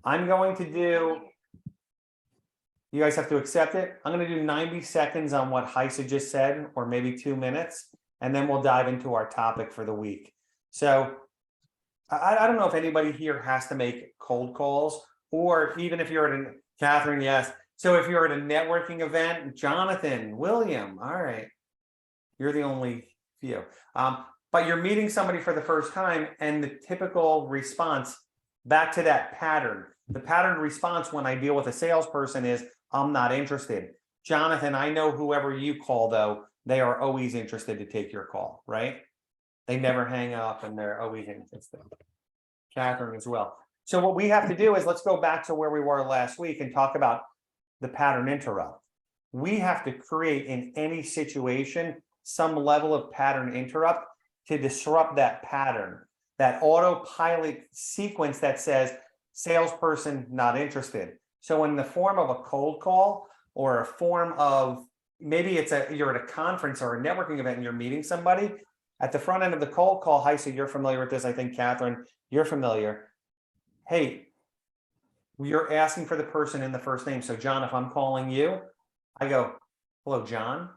I'm going to do, you guys have to accept it. I'm going to do 90 seconds on what Heisa just said, or maybe 2 minutes, and then we'll dive into our topic for the week. So I don't know if anybody here has to make cold calls, or even if you're at a, Catherine, yes. So if you're at a networking event, Jonathan, William, all right, you're the only few. But you're meeting somebody for the first time, and the typical response, back to that pattern, the pattern response when I deal with a salesperson is, I'm not interested. Jonathan, I know whoever you call, though, they are always interested to take your call, right? They never hang up and they're always interested. Catherine as well. So what we have to do is, let's go back to where we were last week and talk about the pattern interrupt. We have to create in any situation some level of pattern interrupt to disrupt that pattern, that autopilot sequence that says salesperson not interested. So in the form of a cold call, or a form of, maybe it's you're at a conference or a networking event and you're meeting somebody, at the front end of the cold call, Heisa, you're familiar with this. I think, Catherine, you're familiar. Hey, you're asking for the person in the first name. So John, if I'm calling you, I go, hello, John.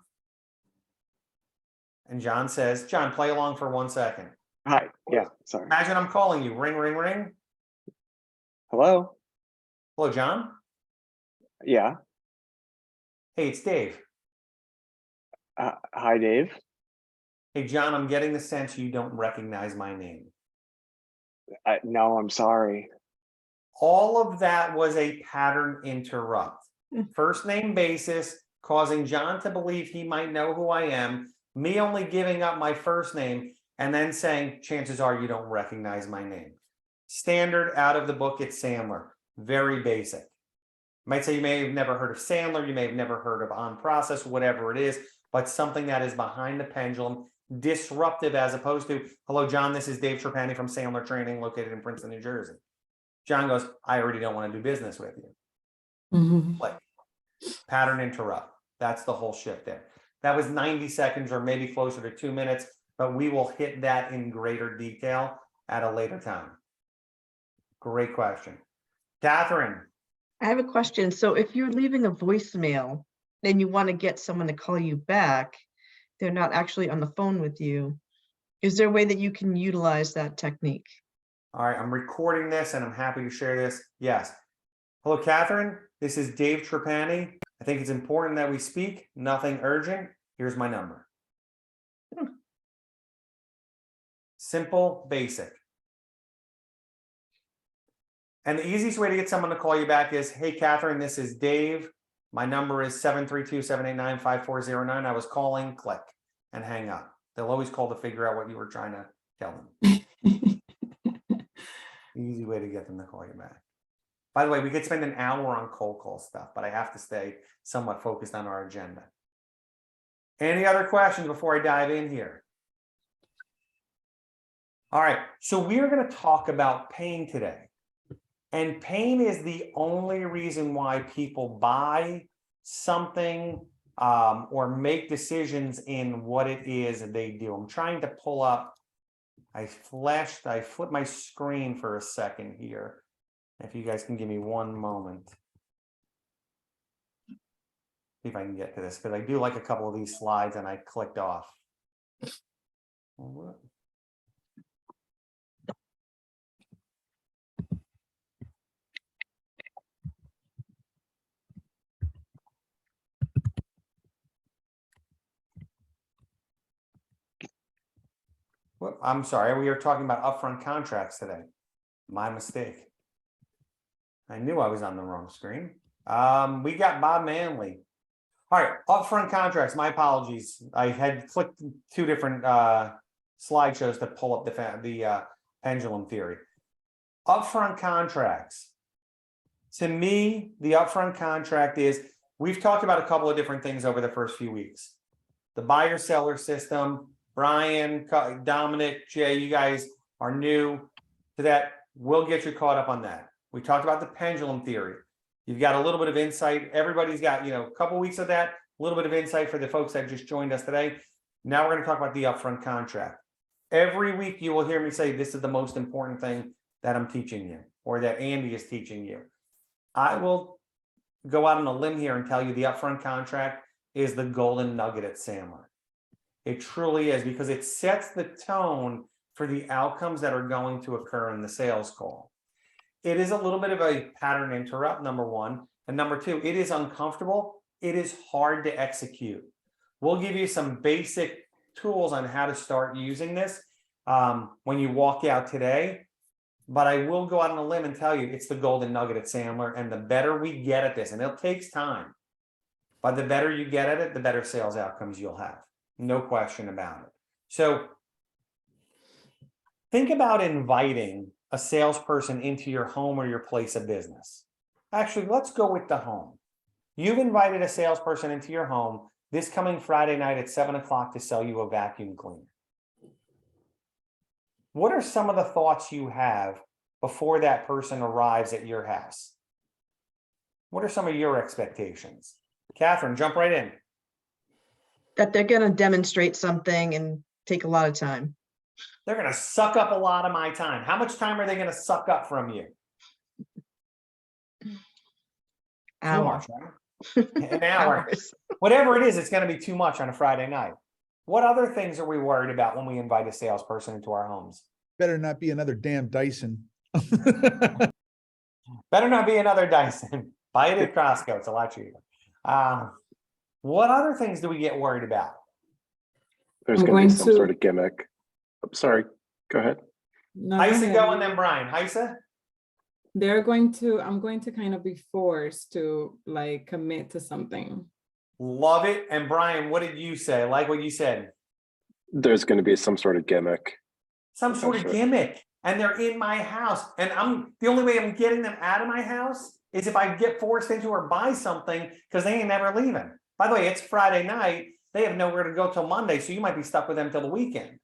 And John says, John, play along for 1 second. Hi. Yeah, sorry. Imagine I'm calling you. Ring, ring, ring. Hello? Hello, John. Yeah. Hey, it's Dave. Hi, Dave. Hey, John, I'm getting the sense you don't recognize my name. No, I'm sorry. All of that was a pattern interrupt. First name basis, causing John to believe he might know who I am, me only giving up my first name, and then saying, chances are you don't recognize my name. Standard out of the book, it's Sandler. Very basic. Might say you may have never heard of Sandler, you may have never heard of on process, whatever it is, but something that is behind the pendulum, disruptive, as opposed to, hello, John, this is Dave Trapani from Sandler Training, located in Princeton, New Jersey. John goes, I already don't want to do business with you. Like, pattern interrupt. That's the whole shift there. That was 90 seconds or maybe closer to 2 minutes, but we will hit that in greater detail at a later time. Great question. Catherine. I have a question. So if you're leaving a voicemail and you want to get someone to call you back, they're not actually on the phone with you, is there a way that you can utilize that technique? All right, I'm recording this and I'm happy to share this. Yes. Hello, Catherine. This is Dave Trapani. I think it's important that we speak. Nothing urgent. Here's my number. Simple, basic. And the easiest way to get someone to call you back is, hey, Catherine, this is Dave. My number is 732-789-5409. I was calling, click, and hang up. They'll always call to figure out what you were trying to tell them. Easy way to get them to call you back. By the way, we could spend an hour on cold call stuff, but I have to stay somewhat focused on our agenda. Any other questions before I dive in here? All right, so we're going to talk about pain today. And pain is the only reason why people buy something or make decisions in what it is that they do. I'm trying to pull up. I flipped my screen for a second here. If you guys can give me one moment. See if I can get to this, because I do like a couple of these slides and I clicked off. Well, I'm sorry, we were talking about upfront contracts today. My mistake. I knew I was on the wrong screen. We got Bob Manley. All right, upfront contracts. My apologies. I had clicked two different slideshows to pull up the pendulum theory. Upfront contracts. To me, the upfront contract is, we've talked about a couple of different things over the first few weeks. The buyer-seller system. Brian, Dominic, Jay, you guys are new to that. We'll get you caught up on that. We talked about the pendulum theory. You've got a little bit of insight. Everybody's got, a couple weeks of that, a little bit of insight for the folks that just joined us today. Now we're going to talk about the upfront contract. Every week you will hear me say, this is the most important thing that I'm teaching you. or that Andy is teaching you. I will go out on a limb here and tell you the upfront contract is the golden nugget at Sandler. It truly is, because it sets the tone for the outcomes that are going to occur in the sales call. It is a little bit of a pattern interrupt, number one. And number two, it is uncomfortable. It is hard to execute. We'll give you some basic tools on how to start using this when you walk out today. But I will go out on a limb and tell you it's the golden nugget at Sandler. And the better we get at this, and it takes time, but the better you get at it, the better sales outcomes you'll have. No question about it. So think about inviting a salesperson into your home or your place of business. Actually, let's go with the home. You've invited a salesperson into your home this coming Friday night at 7 o'clock to sell you a vacuum cleaner. What are some of the thoughts you have before that person arrives at your house? What are some of your expectations? Catherine, jump right in. That they're going to demonstrate something and take a lot of time. They're going to suck up a lot of my time. How much time are they going to suck up from you? Hour. Too much, right? An hour. Hours. Whatever it is, it's going to be too much on a Friday night. What other things are we worried about when we invite a salesperson into our homes? Better not be another damn Dyson. Better not be another Dyson. Buy it at Costco. It's a lot cheaper. What other things do we get worried about? There's I'm going to be going some to- sort of gimmick. I'm sorry. Go ahead. No, go Heisa, ahead. go, and then Brian. Heisa? I'm going to kind of be forced to like commit to something. Love it. And Brian, what did you say? Like what you said? There's going to be some sort of gimmick. Some sort of Sure. gimmick. And they're in my house. And the only way I'm getting them out of my house is if I get forced into or buy something, because they ain't never leaving. By the way, it's Friday night. They have nowhere to go till Monday. So you might be stuck with them till the weekend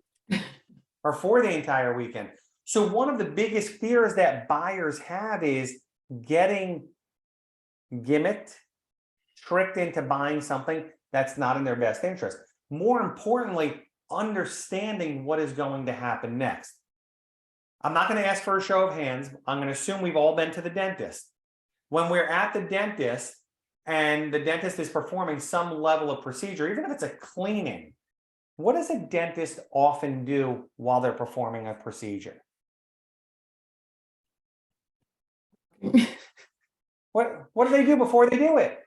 or for the entire weekend. So one of the biggest fears that buyers have is getting gimmicked, tricked into buying something that's not in their best interest. More importantly, understanding what is going to happen next. I'm not going to ask for a show of hands. I'm going to assume we've all been to the dentist. When we're at the dentist and the dentist is performing some level of procedure, even if it's a cleaning, what does a dentist often do while they're performing a procedure? What do they do before they do it?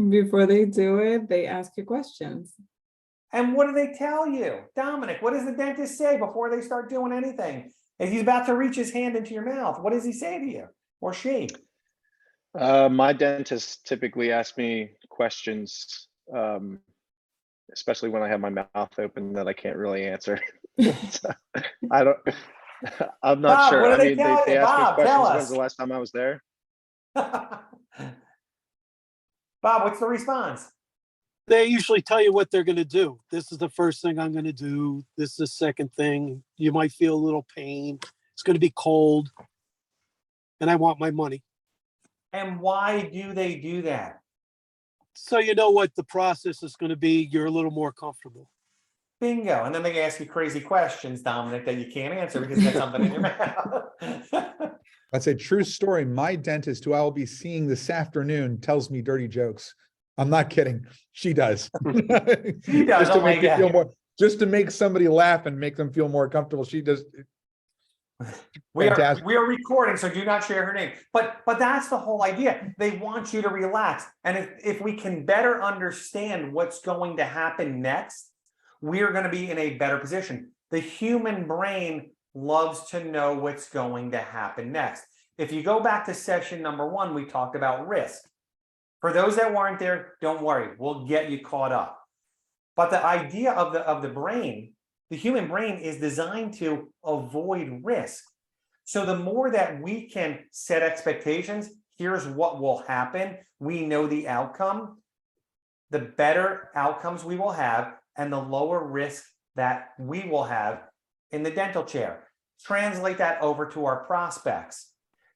Before they do it, they ask you questions. And what do they tell you? Dominic, what does the dentist say before they start doing anything? If he's about to reach his hand into your mouth, what does he say to you or she? My dentist typically asks me questions, especially when I have my mouth open that I can't really answer. So, I'm not Bob, sure. what do I they mean, tell they you? ask Bob, me tell questions. us. When's the last time I was there? Bob, what's the response? They usually tell you what they're going to do. This is the first thing I'm going to do. This is the second thing. You might feel a little pain. It's going to be cold. And I want my money. And why do they do that? So you know what the process is going to be. You're a little more comfortable. Bingo. And then they ask you crazy questions, Dominic, that you can't answer because you got something in your mouth. That's a true story. My dentist, who I will be seeing this afternoon, tells me dirty jokes. I'm not kidding. She does. She does. Just to Oh my make it feel God. more, just to make somebody laugh and make them feel more comfortable. She does. We are Fantastic. recording, so do not share her name. But that's the whole idea. They want you to relax. And if we can better understand what's going to happen next, we are going to be in a better position. The human brain loves to know what's going to happen next. If you go back to session number 1, we talked about risk. For those that weren't there, don't worry, we'll get you caught up. But the idea of the brain, the human brain, is designed to avoid risk. So the more that we can set expectations, here's what will happen, we know the outcome, the better outcomes we will have and the lower risk that we will have in the dental chair. Translate that over to our prospects.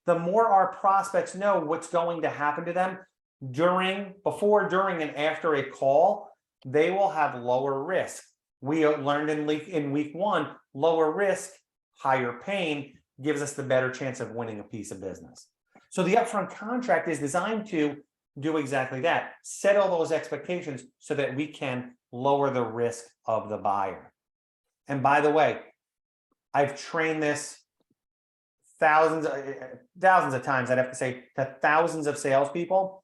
The more our prospects know what's going to happen to them before, during, and after a call, they will have lower risk. We learned in week 1, lower risk, higher pain. gives us the better chance of winning a piece of business. So the upfront contract is designed to do exactly that, set all those expectations so that we can lower the risk of the buyer. And by the way, I've trained this thousands of times, I'd have to say, to thousands of salespeople.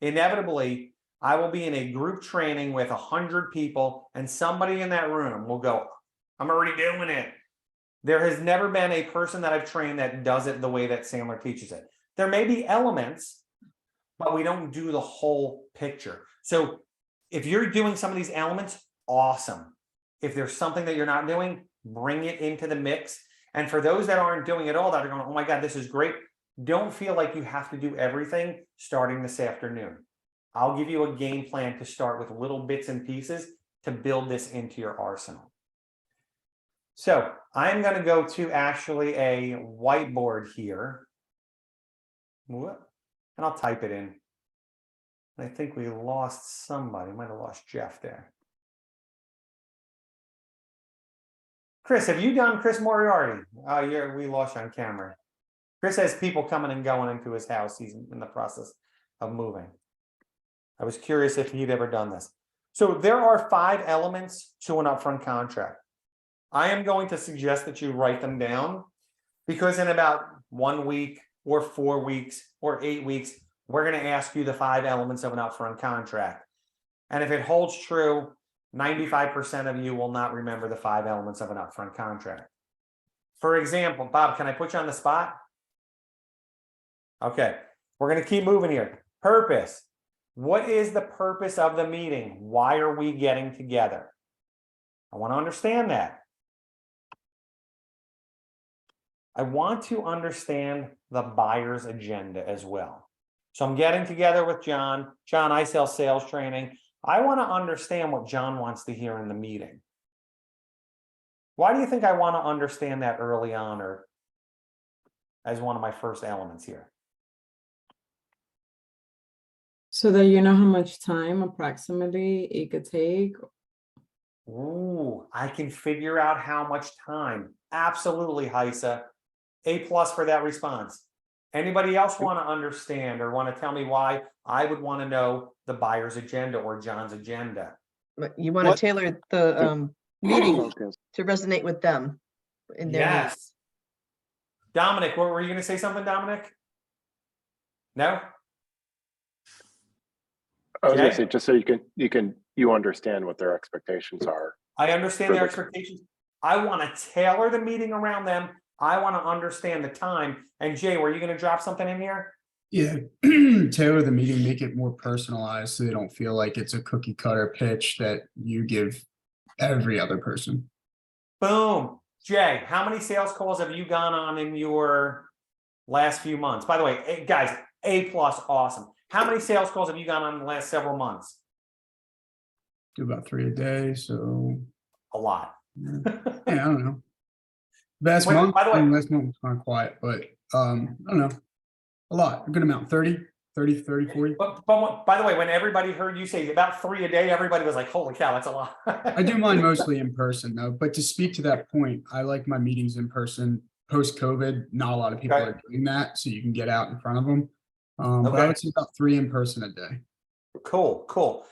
Inevitably, I will be in a group training with 100 people, and somebody in that room will go, I'm already doing it. There has never been a person that I've trained that does it the way that Sandler teaches it. There may be elements, but we don't do the whole picture. So if you're doing some of these elements, awesome. If there's something that you're not doing, bring it into the mix. And for those that aren't doing it all, that are going, oh my God, this is great. Don't feel like you have to do everything starting this afternoon. I'll give you a game plan to start with little bits and pieces to build this into your arsenal. So I'm going to go to actually a whiteboard here. And I'll type it in. I think we lost somebody. Might have lost Jeff there. Chris, have you done Chris Moriarty? Oh, we lost you on camera. Chris has people coming and going into his house. He's in the process of moving. I was curious if he'd ever done this. So there are 5 elements to an upfront contract. I am going to suggest that you write them down, because in about 1 week or 4 weeks or 8 weeks, we're going to ask you the 5 elements of an upfront contract. And if it holds true, 95% of you will not remember the 5 elements of an upfront contract. For example, Bob, can I put you on the spot? Okay, we're going to keep moving here. Purpose. What is the purpose of the meeting? Why are we getting together? I want to understand that. I want to understand the buyer's agenda as well. So I'm getting together with John. John, I sell sales training. I want to understand what John wants to hear in the meeting. Why do you think I want to understand that early on, or as one of my first elements here? So that you know how much time approximately it could take. Ooh, I can figure out how much time. Absolutely, Heisa. A+ for that response. Anybody else want to understand or want to tell me why I would want to know the buyer's agenda or John's agenda? But you want to What- tailor the meeting Focus. to resonate with them in their needs. Yes. Dominic, what were you going to say something, Dominic? No? I was gonna Jay? say, just so you understand what their expectations are. I understand their Perfect. expectations. I want to tailor the meeting around them. I want to understand the time. And Jay, were you going to drop something in here? Yeah, tailor the meeting, make it more personalized so they don't feel like it's a cookie cutter pitch that you give every other person. Boom. Jay, how many sales calls have you gone on in your last few months? By the way, guys, A+, awesome. How many sales calls have you gone on in the last several months? Do about 3 a day, so A lot. yeah, I don't know. Last Wait, month, by the way- last month was kind of quiet, but I don't know. A lot, a good amount, 30, 40. But by the way, when everybody heard you say about 3 a day, everybody was like, holy cow, that's a lot. I do mine mostly in person though, but to speak to that point, I like my meetings in person. Post-COVID, not a lot of people Okay. are doing that, so you can get out in front of them. But Okay. I would say about 3 in person a day. Cool, cool.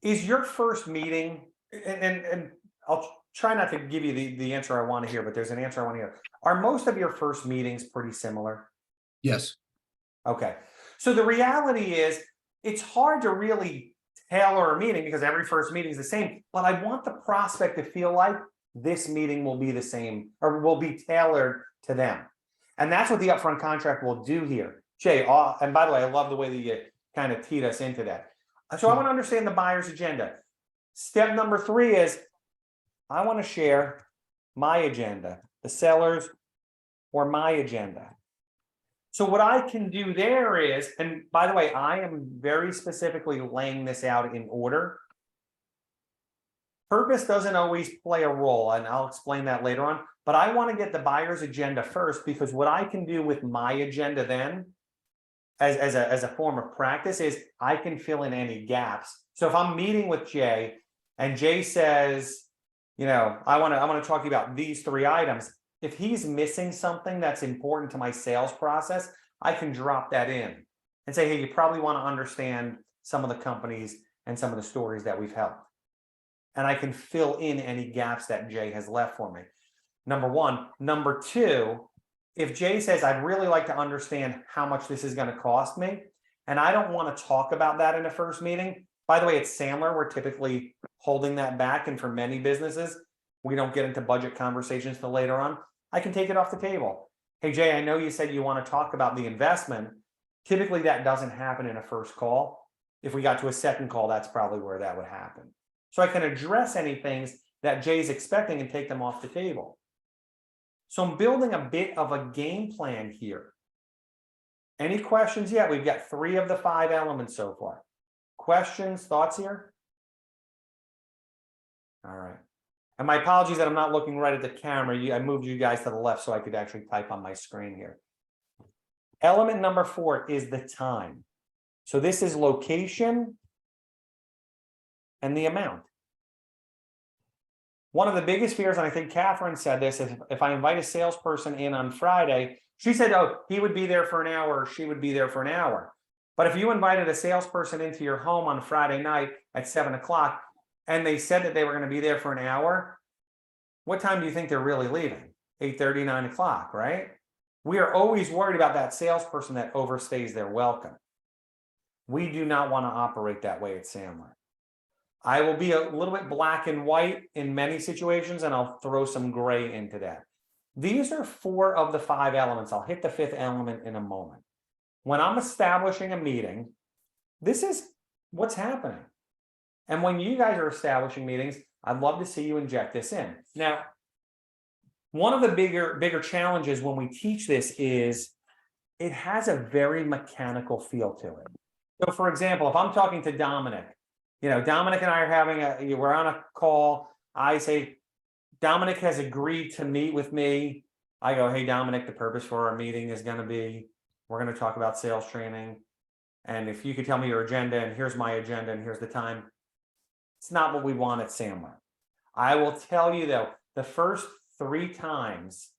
Is your first meeting, and I'll try not to give you the answer I want to hear, but there's an answer I want to hear. Are most of your first meetings pretty similar? Yes. Okay. So the reality is it's hard to really tailor a meeting because every first meeting is the same, but I want the prospect to feel like this meeting will be the same or will be tailored to them. And that's what the upfront contract will do here. Jay, and by the way, I love the way that you kind of teed us into that. So I want to understand the buyer's agenda. Step number 3 is I want to share my agenda, the seller's or my agenda. So what I can do there is, and by the way, I am very specifically laying this out in order. Purpose doesn't always play a role, and I'll explain that later on, but I want to get the buyer's agenda first, because what I can do with my agenda then, as a form of practice, is I can fill in any gaps. So if I'm meeting with Jay and Jay says, you know, I want to talk to you about these 3 items, if he's missing something that's important to my sales process, I can drop that in and say, hey, you probably want to understand some of the companies and some of the stories that we've helped. And I can fill in any gaps that Jay has left for me. Number one. Number two, if Jay says, I'd really like to understand how much this is going to cost me, and I don't want to talk about that in the first meeting. By the way, at Sandler, we're typically holding that back. And for many businesses, we don't get into budget conversations till later on. I can take it off the table. Hey, Jay, I know you said you want to talk about the investment. Typically, that doesn't happen in a first call. If we got to a second call, that's probably where that would happen. So I can address any things that Jay's expecting and take them off the table. So I'm building a bit of a game plan here. Any questions yet? We've got 3 of the 5 elements so far. Questions, thoughts here? All right. And my apologies that I'm not looking right at the camera. I moved you guys to the left so I could actually type on my screen here. Element number 4 is the time. So this is location and the amount. One of the biggest fears, and I think Catherine said this, if I invite a salesperson in on Friday, she said, oh, he would be there for an hour, or she would be there for an hour. But if you invited a salesperson into your home on Friday night at 7 o'clock, and they said that they were going to be there for an hour, what time do you think they're really leaving? 8:30, 9 o'clock, right? We are always worried about that salesperson that overstays their welcome. We do not want to operate that way at Sandler. I will be a little bit black and white in many situations, and I'll throw some gray into that. These are 4 of the 5 elements. I'll hit the 5th element in a moment. When I'm establishing a meeting, this is what's happening. And when you guys are establishing meetings, I'd love to see you inject this in. Now, one of the bigger challenges when we teach this is it has a very mechanical feel to it. So for example, if I'm talking to Dominic, Dominic and I are we're on a call. I say, Dominic has agreed to meet with me. I go, hey, Dominic, the purpose for our meeting is going to be, we're going to talk about sales training. And if you could tell me your agenda, and here's my agenda, and here's the time. It's not what we want at Sandler. I will tell you though, the first 3 times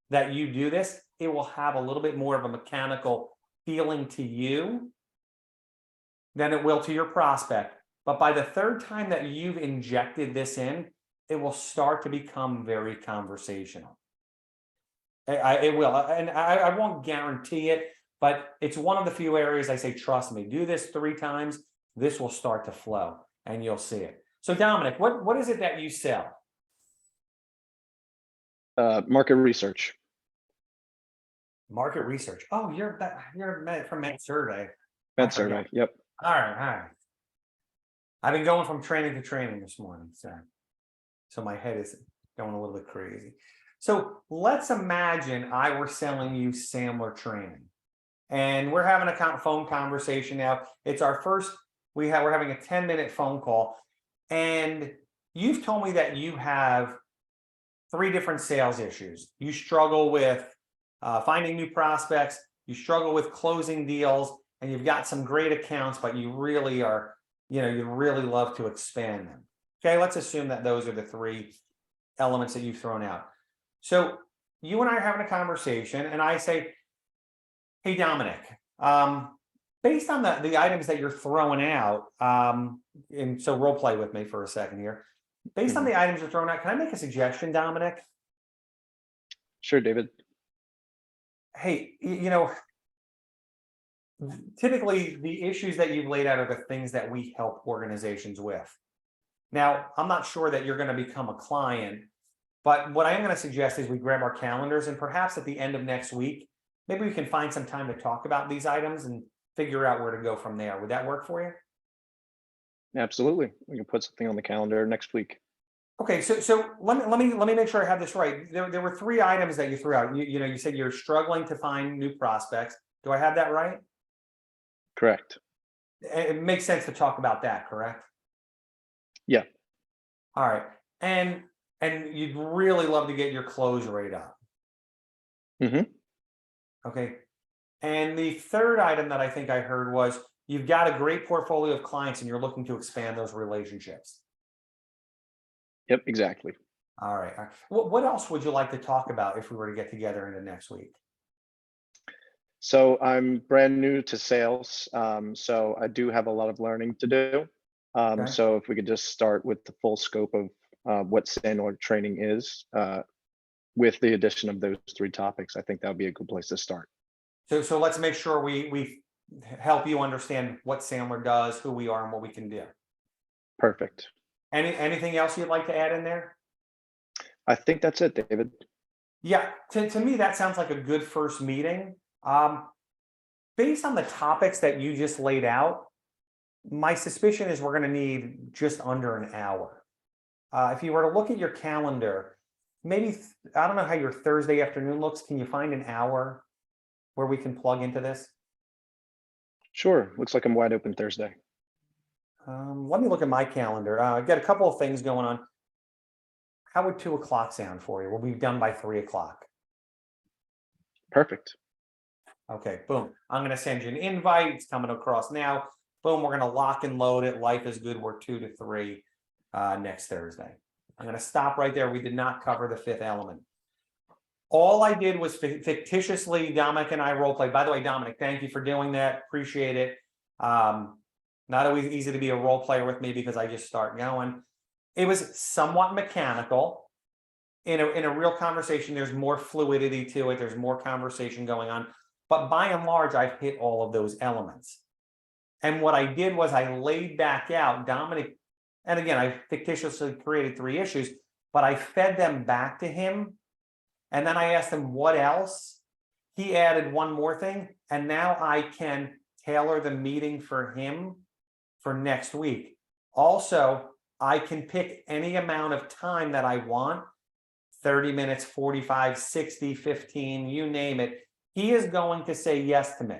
that you do this, it will have a little bit more of a mechanical feeling to you than it will to your prospect. But by the 3rd time that you've injected this in, it will start to become very conversational. It will, and I won't guarantee it, but it's one of the few areas I say, trust me, do this 3 times, this will start to flow and you'll see it. So Dominic, what is it that you sell? Market research. Market research. Oh, you're from Met Survey. Med survey. Yep. All right. I've been going from training to training this morning, so my head is going a little bit crazy. So let's imagine I were selling you Sandler training, and we're having a phone conversation now. It's our first. We're having a 10-minute phone call, and you've told me that you have 3 different sales issues. You struggle with finding new prospects. You struggle with closing deals, and you've got some great accounts, but you really are. You really love to expand them. Okay, let's assume that those are the 3 elements that you've thrown out. So you and I are having a conversation, and I say, hey, Dominic, based on the items that you're throwing out, and so role play with me for a second here. Based on the items you're throwing out, can I make a suggestion, Dominic? Sure, David. Hey, typically the issues that you've laid out are the things that we help organizations with. Now, I'm not sure that you're going to become a client, but what I am going to suggest is we grab our calendars, and perhaps at the end of next week, maybe we can find some time to talk about these items and figure out where to go from there. Would that work for you? Absolutely. We can put something on the calendar next week. Okay, so let me make sure I have this right. There were 3 items that you threw out. You said you're struggling to find new prospects. Do I have that right? Correct. It makes sense to talk about that, correct? Yeah. All right. And you'd really love to get your close rate up. Mm-hmm. Okay. And the 3rd item that I think I heard was you've got a great portfolio of clients and you're looking to expand those relationships. Yep, exactly. All right. All right. What else would you like to talk about if we were to get together into next week? So I'm brand new to sales, so I do have a lot of learning to do. Okay. So if we could just start with the full scope of what Sandler training is, with the addition of those 3 topics, I think that would be a good place to start. So let's make sure we help you understand what Sandler does, who we are, and what we can do. Perfect. Anything else you'd like to add in there? I think that's it, David. Yeah, to me, that sounds like a good first meeting. Based on the topics that you just laid out, my suspicion is we're going to need just under an hour. If you were to look at your calendar, maybe, I don't know how your Thursday afternoon looks. Can you find an hour where we can plug into this? Sure. Looks like I'm wide open Thursday. Let me look at my calendar. I've got a couple of things going on. How would 2 o'clock sound for you? We'll be done by 3 o'clock. Perfect. Okay, boom. I'm going to send you an invite. It's coming across now. Boom, we're going to lock and load it. Life is good. We're 2 to 3 next Thursday. I'm going to stop right there. We did not cover the 5th element. All I did was fictitiously, Dominic and I role play. By the way, Dominic, thank you for doing that. Appreciate it. Not always easy to be a role player with me because I just start going. It was somewhat mechanical. In a real conversation, there's more fluidity to it. There's more conversation going on. But by and large, I've hit all of those elements. And what I did was I laid back out Dominic, and again, I fictitiously created 3 issues, but I fed them back to him. And then I asked him what else. He added one more thing. And now I can tailor the meeting for him for next week. Also, I can pick any amount of time that I want, 30 minutes, 45, 60, 15, you name it. He is going to say yes to me.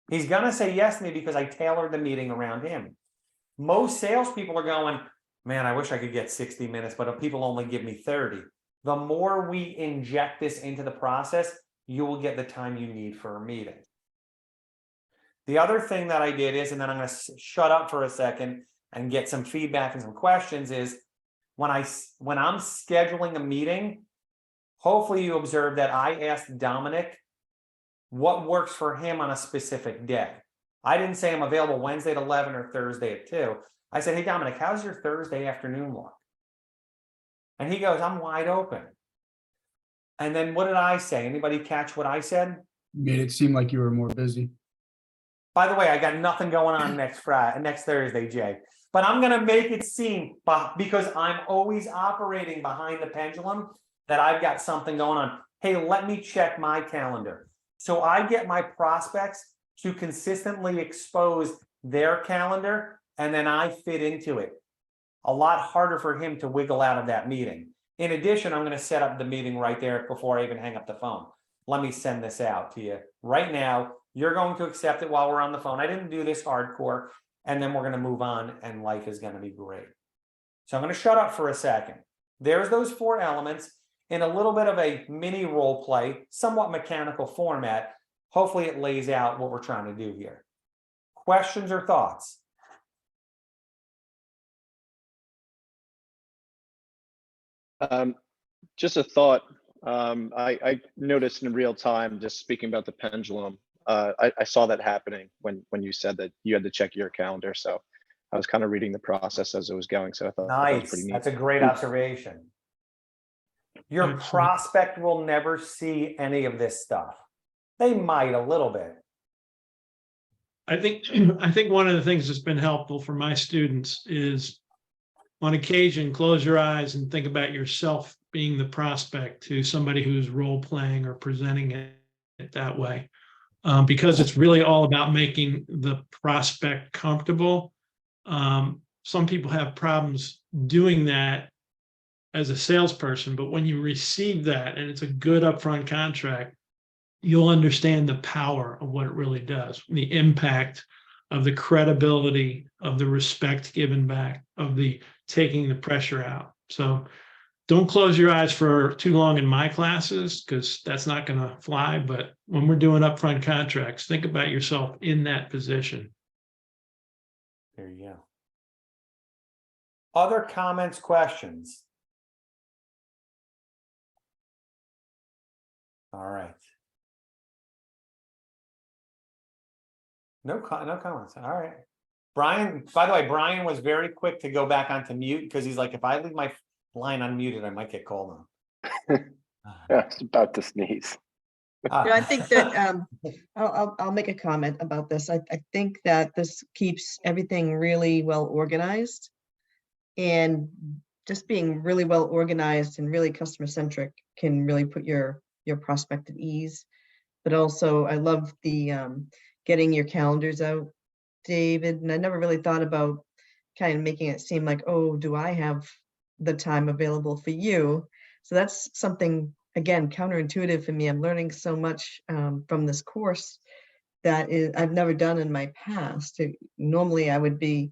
He's going to say yes to me because I tailored the meeting around him. Most salespeople are going, man, I wish I could get 60 minutes, but people only give me 30. The more we inject this into the process, you will get the time you need for a meeting. The other thing that I did is, and then I'm going to shut up for a second and get some feedback and some questions, is when I'm scheduling a meeting, hopefully you observe that I asked Dominic what works for him on a specific day. I didn't say I'm available Wednesday at 11 or Thursday at 2. I said, hey, Dominic, how's your Thursday afternoon look? And he goes, I'm wide open. And then what did I say? Anybody catch what I said? Made it seem like you were more busy. By the way, I got nothing going on next Thursday, Jay. But I'm going to make it seem, because I'm always operating behind the pendulum, that I've got something going on. Hey, let me check my calendar. So I get my prospects to consistently expose their calendar, and then I fit into it. A lot harder for him to wiggle out of that meeting. In addition, I'm going to set up the meeting right there before I even hang up the phone. Let me send this out to you right now. You're going to accept it while we're on the phone. I didn't do this hardcore, and then we're going to move on, and life is going to be great. So I'm going to shut up for a second. There's those 4 elements in a little bit of a mini role play, somewhat mechanical format. Hopefully it lays out what we're trying to do here. Questions or thoughts? Just a thought. I noticed in real time, just speaking about the pendulum, I saw that happening when you said that you had to check your calendar. So I was kind of reading the process as it was going. So I thought that was Nice. pretty neat. That's a great observation. Your Excellent. prospect will never see any of this stuff. They might a little bit. I think one of the things that's been helpful for my students is on occasion, close your eyes and think about yourself being the prospect to somebody who's role playing or presenting it that way. Because it's really all about making the prospect comfortable. Some people have problems doing that as a salesperson, but when you receive that and it's a good upfront contract, you'll understand the power of what it really does, the impact of the credibility, of the respect given back, of the taking the pressure out. So don't close your eyes for too long in my classes, because that's not going to fly. But when we're doing upfront contracts, think about yourself in that position. There you go. Other comments, questions? All right. No comments. All right. Brian, by the way, Brian was very quick to go back onto mute because he's like, if I leave my line unmuted, I might get called on. I was about to sneeze. Yeah, I think that I'll make a comment about this. I think that this keeps everything really well organized. And just being really well organized and really customer centric can really put your prospect at ease. But also I love the getting your calendars out, David, and I never really thought about kind of making it seem like, oh, do I have the time available for you? So that's something, again, counterintuitive for me. I'm learning so much from this course that I've never done in my past. Normally I would be,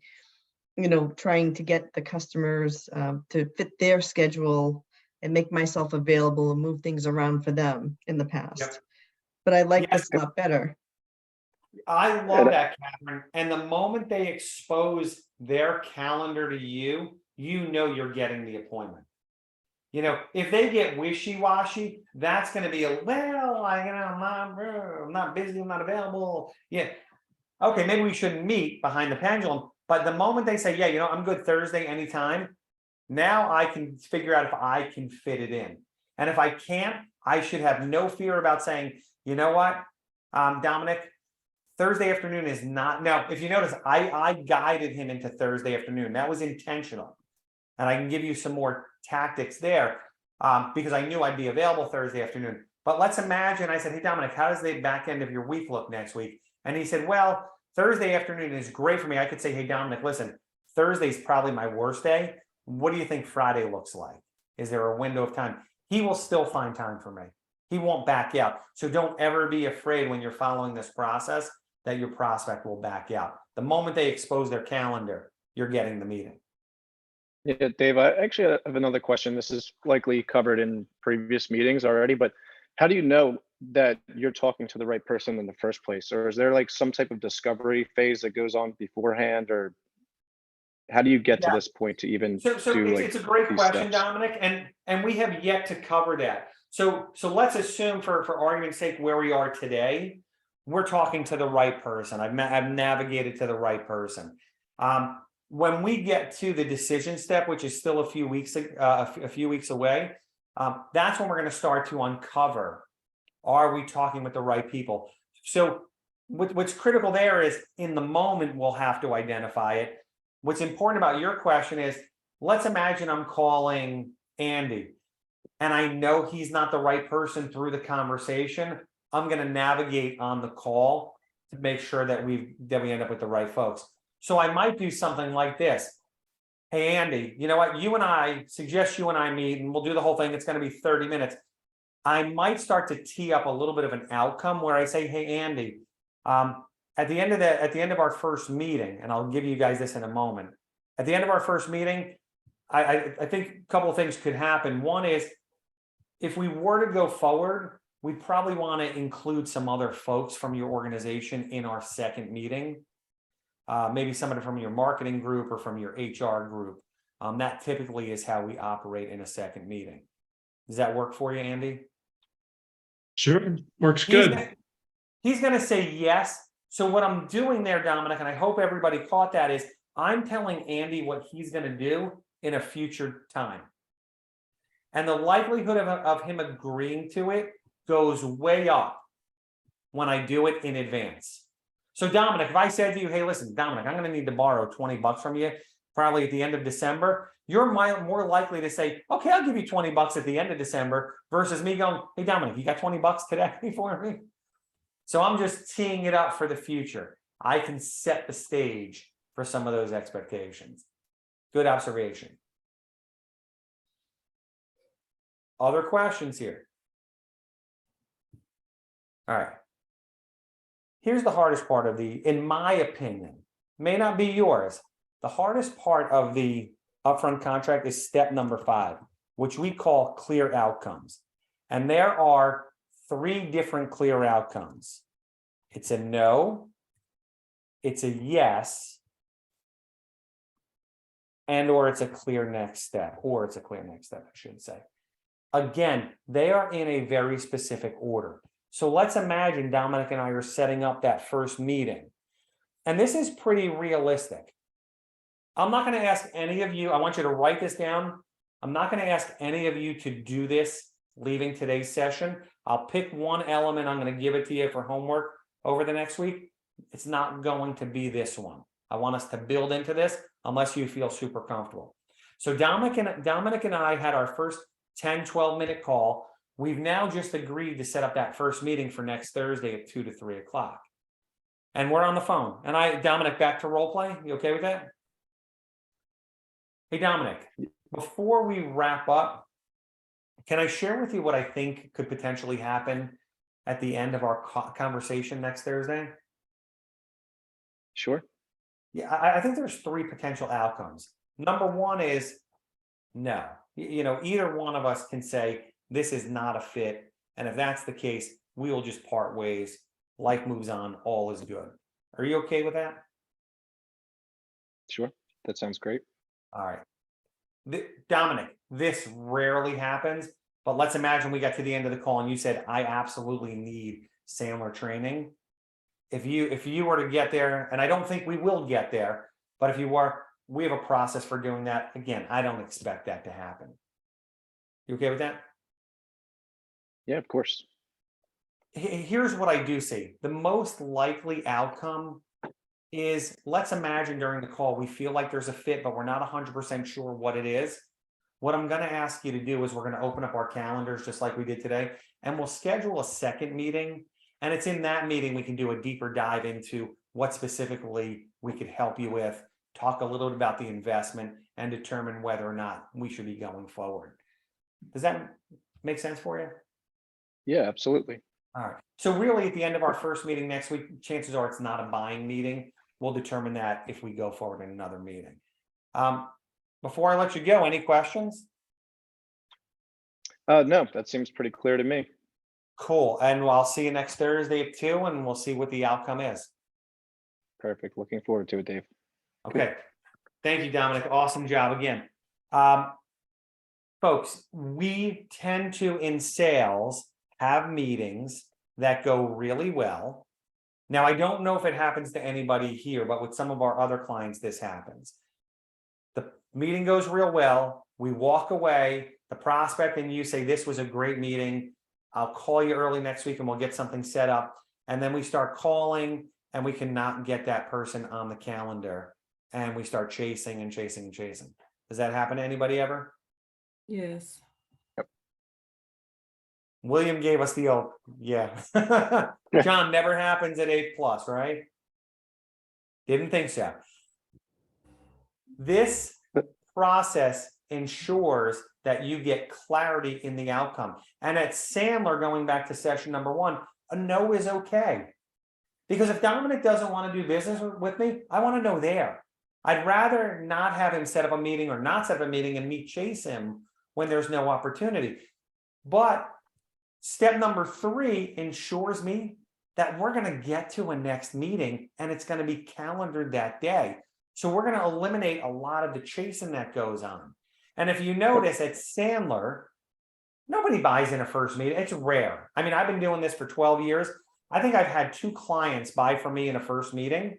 trying to get the customers to fit their schedule and make myself available and move things around for them in the past. Yep. But I like Yes. this a lot better. I love that, Catherine. And the moment they expose their calendar to you, you know you're getting the appointment. If they get wishy-washy, that's going to be I'm not busy, I'm not available. Yeah. Okay, maybe we shouldn't meet behind the pendulum. But the moment they say, yeah, I'm good Thursday anytime, now I can figure out if I can fit it in. And if I can't, I should have no fear about saying, you know what, Dominic, Thursday afternoon is not. Now, if you notice, I guided him into Thursday afternoon. That was intentional. And I can give you some more tactics there because I knew I'd be available Thursday afternoon. But let's imagine I said, hey, Dominic, how does the back end of your week look next week? And he said, well, Thursday afternoon is great for me. I could say, hey, Dominic, listen, Thursday's probably my worst day. What do you think Friday looks like? Is there a window of time? He will still find time for me. He won't back out. So don't ever be afraid when you're following this process that your prospect will back out. The moment they expose their calendar, you're getting the meeting. Yeah, Dave, I actually have another question. This is likely covered in previous meetings already, but how do you know that you're talking to the right person in the first place? Or is there like some type of discovery phase that goes on beforehand, or how do you get to this point to even So do it's a great these question, steps? Dominic, and we have yet to cover that. So let's assume for argument's sake where we are today, we're talking to the right person. I've navigated to the right person. When we get to the decision step, which is still a few weeks away, that's when we're going to start to uncover, are we talking with the right people? So what's critical there is in the moment, we'll have to identify it. What's important about your question is, let's imagine I'm calling Andy and I know he's not the right person through the conversation. I'm going to navigate on the call to make sure that we end up with the right folks. So I might do something like this. Hey, Andy, you know what? Suggest you and I meet and we'll do the whole thing. It's going to be 30 minutes. I might start to tee up a little bit of an outcome where I say, hey, Andy, at the end of our first meeting, and I'll give you guys this in a moment. At the end of our first meeting, I think a couple of things could happen. One is, if we were to go forward, we probably want to include some other folks from your organization in our second meeting. Maybe somebody from your marketing group or from your HR group. That typically is how we operate in a second meeting. Does that work for you, Andy? Sure, works good. He's going to say yes. So what I'm doing there, Dominic, and I hope everybody caught that, is I'm telling Andy what he's going to do in a future time. And the likelihood of him agreeing to it goes way up when I do it in advance. So Dominic, if I said to you, hey, listen, Dominic, I'm going to need to borrow $20 from you, probably at the end of December, you're more likely to say, okay, I'll give you $20 at the end of December versus me going, hey, Dominic, you got $20 today for me? So I'm just teeing it up for the future. I can set the stage for some of those expectations. Good observation. Other questions here? All right. Here's the hardest part of in my opinion, may not be yours. The hardest part of the upfront contract is step number 5, which we call clear outcomes. And there are 3 different clear outcomes. It's a no, it's a yes, and or it's a clear next step, I should say. Again, they are in a very specific order. So let's imagine Dominic and I are setting up that first meeting. And this is pretty realistic. I'm not going to ask any of you, I want you to write this down. I'm not going to ask any of you to do this leaving today's session. I'll pick one element. I'm going to give it to you for homework over the next week. It's not going to be this one. I want us to build into this unless you feel super comfortable. So Dominic and I had our first 10, 12-minute call. We've now just agreed to set up that first meeting for next Thursday at 2 to 3 o'clock. And we're on the phone. And Dominic, back to role play. You okay with that? Hey, Dominic, before we wrap up, can I share with you what I think could potentially happen at the end of our conversation next Thursday? Sure. Yeah, I think there's 3 potential outcomes. Number one is no. Either one of us can say this is not a fit. And if that's the case, we will just part ways. Life moves on. All is good. Are you okay with that? Sure. That sounds great. All right. Dominic, this rarely happens, but let's imagine we got to the end of the call and you said, I absolutely need Sandler training. If you were to get there, and I don't think we will get there, but if you were, we have a process for doing that. Again, I don't expect that to happen. You okay with that? Yeah, of course. Here's what I do see. The most likely outcome is, let's imagine during the call, we feel like there's a fit, but we're not 100% sure what it is. What I'm going to ask you to do is we're going to open up our calendars just like we did today, and we'll schedule a second meeting. And it's in that meeting we can do a deeper dive into what specifically we could help you with, talk a little bit about the investment, and determine whether or not we should be going forward. Does that make sense for you? Yeah, absolutely. All right. So really, at the end of our first meeting next week, chances are it's not a buying meeting. We'll determine that if we go forward in another meeting. Before I let you go, any questions? No, that seems pretty clear to me. Cool. And I'll see you next Thursday at 2, and we'll see what the outcome is. Perfect. Looking forward to it, Dave. Okay. Thank you, Dominic. Awesome job again. Folks, we tend to, in sales, have meetings that go really well. Now, I don't know if it happens to anybody here, but with some of our other clients, this happens. The meeting goes real well. We walk away, the prospect and you say, this was a great meeting. I'll call you early next week and we'll get something set up. And then we start calling and we cannot get that person on the calendar. And we start chasing and chasing and chasing. Does that happen to anybody ever? Yes. William gave us the old, yeah. John, never happens at 8+, right? Didn't think so. This process ensures that you get clarity in the outcome. And at Sandler, going back to session number 1, a no is okay. Because if Dominic doesn't want to do business with me, I want to know there. I'd rather not have him set up a meeting or not set up a meeting and me chase him when there's no opportunity. But step number 3 ensures me that we're going to get to a next meeting and it's going to be calendared that day. So we're going to eliminate a lot of the chasing that goes on. And if you notice at Sandler, nobody buys in a first meeting. It's rare. I mean, I've been doing this for 12 years. I think I've had 2 clients buy from me in a first meeting.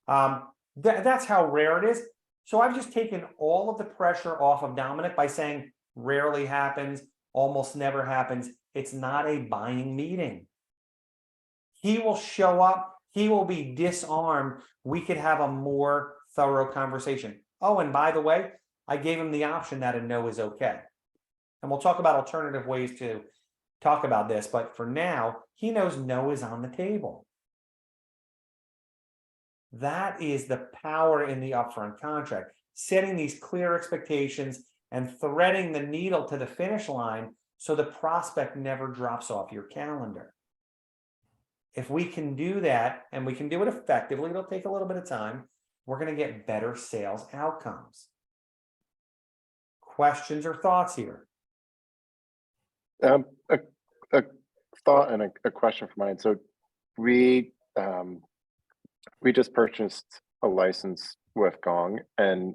That's how rare it is. So I've just taken all of the pressure off of Dominic by saying rarely happens, almost never happens. It's not a buying meeting. He will show up. He will be disarmed. We could have a more thorough conversation. Oh, and by the way, I gave him the option that a no is okay. And we'll talk about alternative ways to talk about this. But for now, he knows no is on the table. That is the power in the upfront contract, setting these clear expectations and threading the needle to the finish line so the prospect never drops off your calendar. If we can do that, and we can do it effectively, it'll take a little bit of time, we're going to get better sales outcomes. Questions or thoughts here? A thought and a question for mine. So we just purchased a license with Gong, and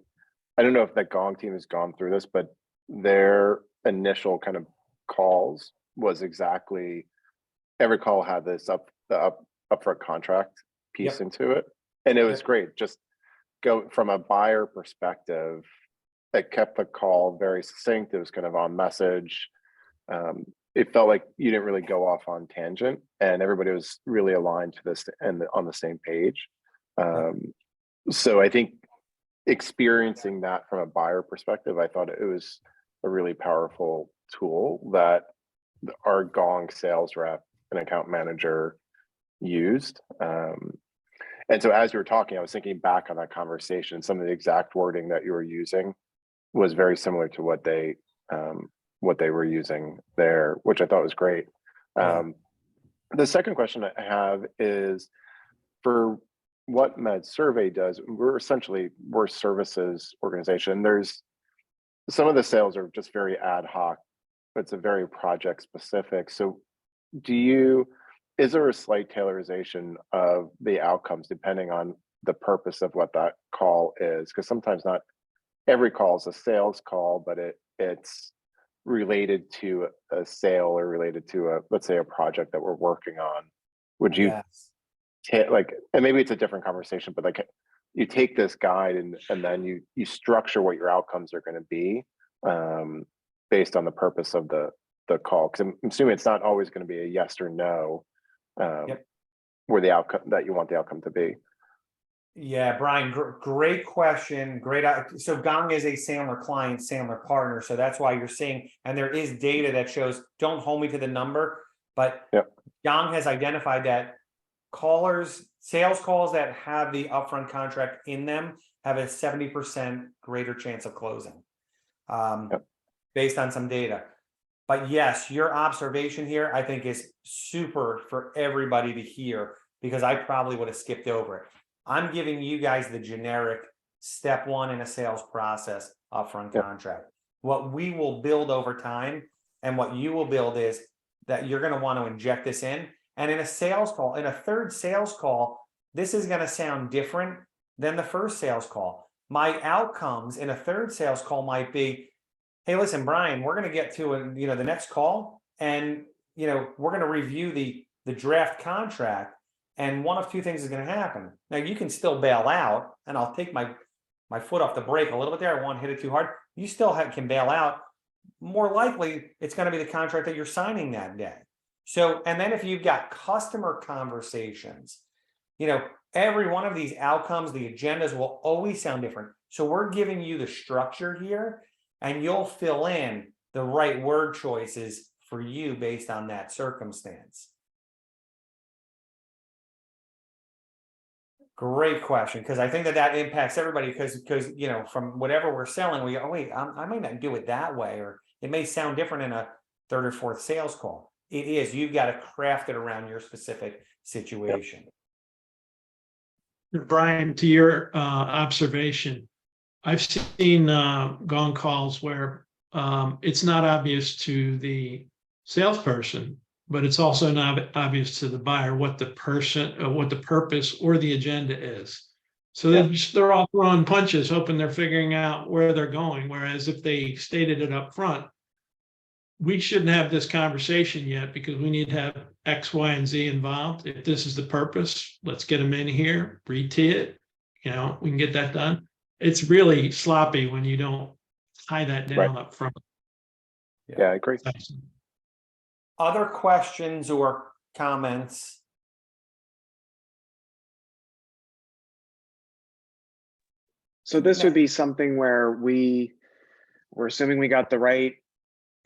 I don't know if that Gong team has gone through this, but their initial kind of calls was exactly, every call had this upfront contract piece Yep. into it. And it was Yep. great. Just go from a buyer perspective, it kept the call very succinct. It was kind of on message. It felt like you didn't really go off on tangent, and everybody was really aligned to this and on the same page. So I think experiencing that from a buyer perspective, I thought it was a really powerful tool that our Gong sales rep and account manager used. And so as you were talking, I was thinking back on that conversation. Some of the exact wording that you were using was very similar to what they were using there, which I thought was great. Yeah. The second question I have is, for what Med Survey does, we're a services organization. There's some of the sales are just very ad hoc. It's a very project specific. So is there a slight tailorization of the outcomes depending on the purpose of what that call is? Because sometimes not every call is a sales call, but it's related to a sale or related to let's say a project that we're working on. Would you Yes. and maybe it's a different conversation, but like you take this guide and then you structure what your outcomes are going to be based on the purpose of the call? Because I'm assuming it's not always going to be a yes or no where the outcome that you want the outcome to be. Yeah, Brian, great question. So Gong is a Sandler client, Sandler partner. So that's why you're seeing, and there is data that shows, don't hold me to the number, but Gong has identified that sales calls that have the upfront contract in them have a 70% greater chance of closing based on some data. But yes, your observation here, I think, is super for everybody to hear, because I probably would have skipped over it. I'm giving you guys the generic step one in a sales process upfront contract. What we will build over time and what you will build is that you're going to want to inject this in. And in a sales call, in a third sales call, this is going to sound different than the first sales call. My outcomes in a third sales call might be, hey, listen, Brian, we're going to get to the next call, and we're going to review the draft contract. And one of two things is going to happen. Now, you can still bail out, and I'll take my foot off the brake a little bit there. I won't hit it too hard. You still can bail out. More likely, it's going to be the contract that you're signing that day. So, and then if you've got customer conversations, every one of these outcomes, the agendas will always sound different. So we're giving you the structure here, and you'll fill in the right word choices for you based on that circumstance. Great question, because I think that impacts everybody, because from whatever we're selling, we go, oh, wait, I may not do it that way, or it may sound different in a third or fourth sales call. It is, you've got to craft it around your specific situation. Brian, to your observation, I've seen Gong calls where it's not obvious to the salesperson, but it's also not obvious to the buyer what the purpose or the agenda is. So they're all throwing punches, hoping they're figuring out where they're going. Whereas if they stated it up front, we shouldn't have this conversation yet because we need to have X, Y, and Z involved. If this is the purpose, let's get them in here, re-tee it. We can get that done. It's really sloppy when you don't tie that down up front. Yeah, I agree. Other questions or comments? So this would be something where we're assuming we got the right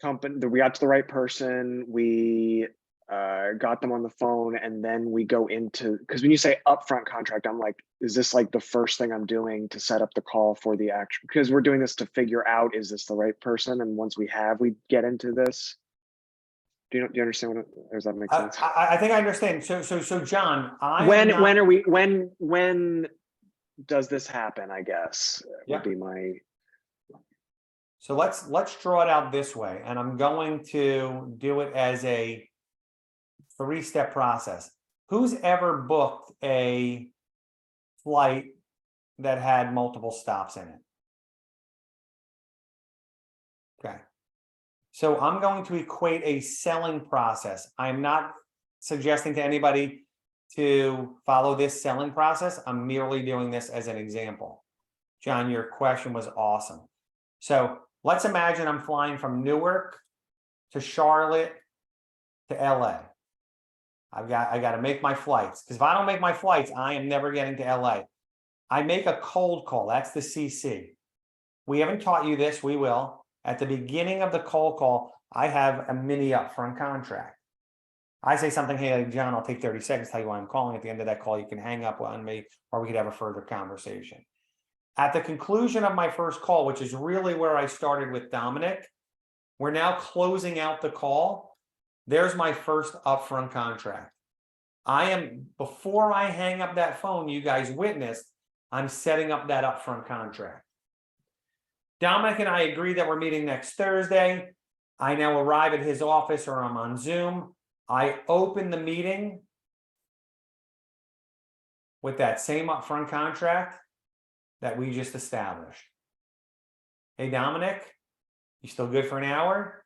company, that we got to the right person, we got them on the phone, and then we go into, because when you say upfront contract, I'm like, is this like the first thing I'm doing to set up the call for the action? Because we're doing this to figure out, is this the right person? And once we get into this. Do you understand does that make sense? I think I understand. So John, when does this happen? I guess would be my. So let's draw it out this way, and I'm going to do it as a 3-step process. Who's ever booked a flight that had multiple stops in it? Okay. So I'm going to equate a selling process. I'm not suggesting to anybody to follow this selling process. I'm merely doing this as an example. John, your question was awesome. So let's imagine I'm flying from Newark to Charlotte to LA. I got to make my flights, because if I don't make my flights, I am never getting to LA. I make a cold call. That's the CC. We haven't taught you this. We will. At the beginning of the cold call, I have a mini upfront contract. I say something, hey, John, I'll take 30 seconds, tell you why I'm calling. At the end of that call, you can hang up on me, or we could have a further conversation. At the conclusion of my first call, which is really where I started with Dominic, we're now closing out the call. There's my first upfront contract. Before I hang up that phone, you guys witnessed, I'm setting up that upfront contract. Dominic and I agree that we're meeting next Thursday. I now arrive at his office, or I'm on Zoom. I open the meeting with that same upfront contract that we just established. Hey, Dominic, you still good for an hour?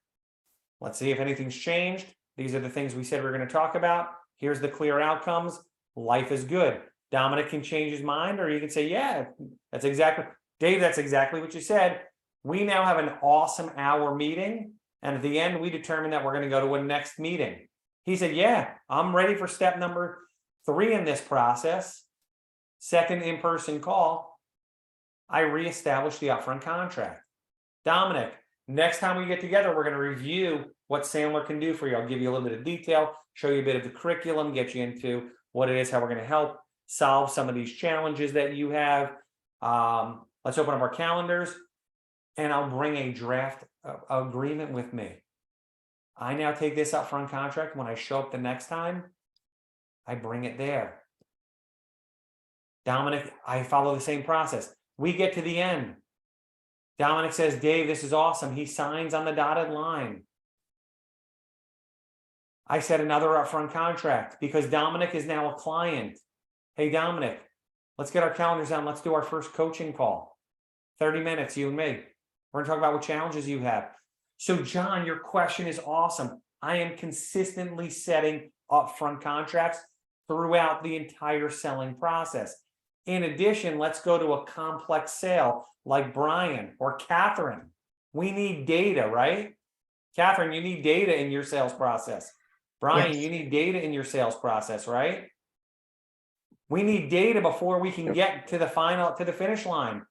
Let's see if anything's changed. These are the things we said we we're going to talk about. Here's the clear outcomes. Life is good. Dominic can change his mind, or you can say, yeah, that's exactly, Dave, that's exactly what you said. We now have an awesome hour meeting. And at the end, we determined that we're going to go to a next meeting. He said, yeah, I'm ready for step number 3 in this process. Second in-person call. I reestablished the upfront contract. Dominic, next time we get together, we're going to review what Sandler can do for you. I'll give you a little bit of detail, show you a bit of the curriculum, get you into what it is, how we're going to help solve some of these challenges that you have. Let's open up our calendars, and I'll bring a draft agreement with me. I now take this upfront contract. When I show up the next time, I bring it there. Dominic, I follow the same process. We get to the end. Dominic says, Dave, this is awesome. He signs on the dotted line. I set another upfront contract because Dominic is now a client. Hey, Dominic, let's get our calendars on. Let's do our first coaching call. 30 minutes, you and me. We're going to talk about what challenges you have. So, John, your question is awesome. I am consistently setting upfront contracts throughout the entire selling process. In addition, let's go to a complex sale like Brian or Catherine. We need data, right? Catherine, you need data in your sales process. Brian, Yes. you need data in your sales process, right? We need data before we can get to the finish line.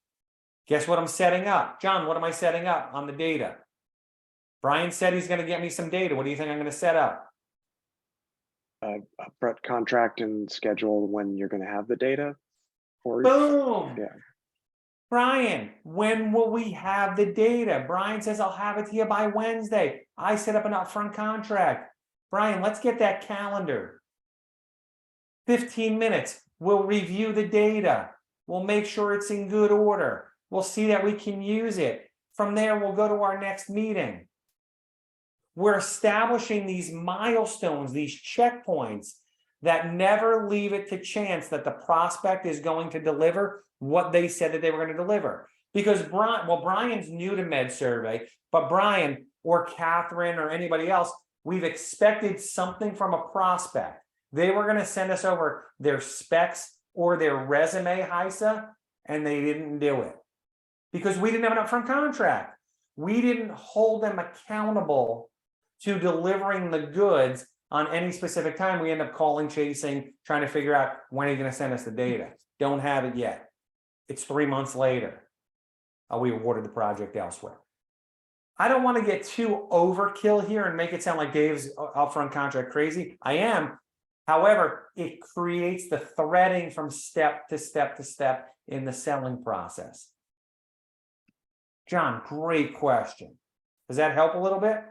Guess what I'm setting up? John, what am I setting up on the data? Brian said he's going to get me some data. What do you think I'm going to set up? Upfront contract and schedule when you're going to have the data. Or Boom. yeah. Brian, when will we have the data? Brian says, I'll have it to you by Wednesday. I set up an upfront contract. Brian, let's get that calendar. 15 minutes. We'll review the data. We'll make sure it's in good order. We'll see that we can use it. From there, we'll go to our next meeting. We're establishing these milestones, these checkpoints that never leave it to chance that the prospect is going to deliver what they said that they were going to deliver. Because Brian's new to Med Survey, but Brian or Catherine or anybody else, we've expected something from a prospect. They were going to send us over their specs or their resume, Heisa, and they didn't do it because we didn't have an upfront contract. We didn't hold them accountable to delivering the goods on any specific time. We end up calling, chasing, trying to figure out when are you going to send us the data. Don't have it yet. It's 3 months later. We awarded the project elsewhere. I don't want to get too overkill here and make it sound like Dave's upfront contract crazy. I am. However, it creates the threading from step to step to step in the selling process. John, great question. Does that help a little bit?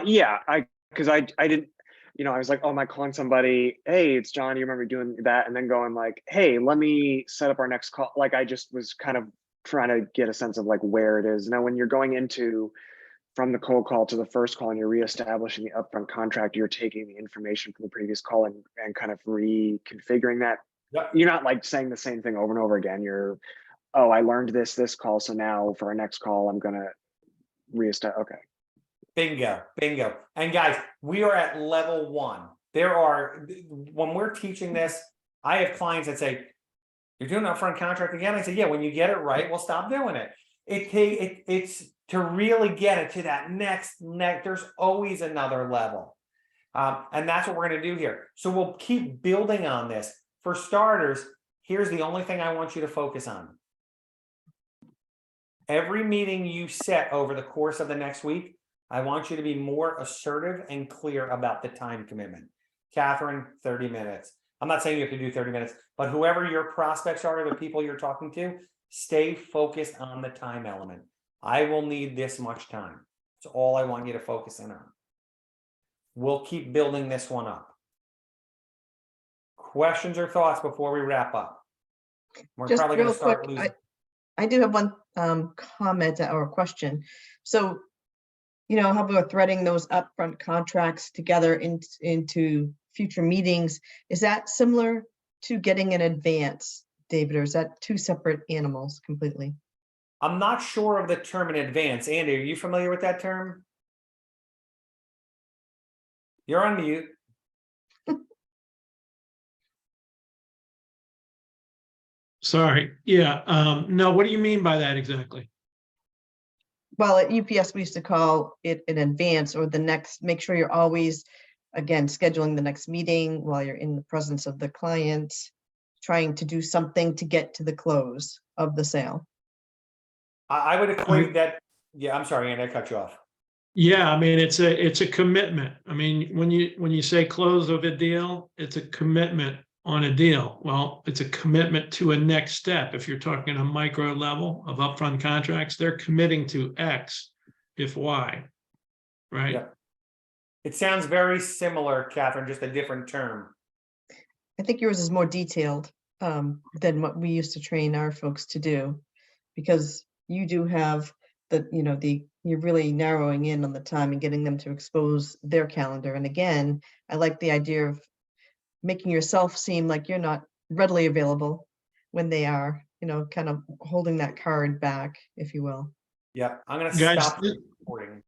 Yeah, because I didn't, I was like, oh, am I calling somebody? Hey, it's John. You remember doing that? And then going like, hey, let me set up our next call. Like, I just was kind of trying to get a sense of like where it is. Now, when you're going into from the cold call to the first call and you're reestablishing the upfront contract, you're taking the information from the previous call and kind of reconfiguring that. Yep. You're not like saying the same thing over and over again. You're, oh, I learned this call. So now for our next call, I'm going to reestablish, okay. Bingo, bingo. And guys, we are at level 1. There are, when we're teaching this, I have clients that say, you're doing an upfront contract again? I say, yeah, when you get it right, we'll stop doing it. It's to really get it to that next, there's always another level. And that's what we're going to do here. So we'll keep building on this. For starters, here's the only thing I want you to focus on. Every meeting you set over the course of the next week, I want you to be more assertive and clear about the time commitment. Catherine, 30 minutes. I'm not saying you have to do 30 minutes, but whoever your prospects are, the people you're talking to, stay focused on the time element. I will need this much time. It's all I want you to focus in on. We'll keep building this one up. Questions or thoughts before we wrap up? We're Just probably going real to start quick, losing. I do have one comment or question. So, you know, how we're threading those upfront contracts together into future meetings. Is that similar to getting an advance, David, or is that two separate animals completely? I'm not sure of the term in advance. Andy, are you familiar with that term? You're on mute. Sorry. Yeah. No, what do you mean by that exactly? Well, at UPS, we used to call it an advance or the next, make sure you're always, again, scheduling the next meeting while you're in the presence of the client, trying to do something to get to the close of the sale. I would equate that. Yeah, I'm sorry, Andy, I cut you off. Yeah, I mean, it's a commitment. I mean, when you say close of a deal, it's a commitment on a deal. Well, it's a commitment to a next step. If you're talking a micro level of upfront contracts, they're committing to X if Y, right? Yeah. It sounds very similar, Catherine, just a different term. I think yours is more detailed than what we used to train our folks to do, because you do have the, you know, you're really narrowing in on the time and getting them to expose their calendar. And again, I like the idea of making yourself seem like you're not readily available when they are, you know, kind of holding that card back, if you will. Yeah, I'm going to Guys, stop recording.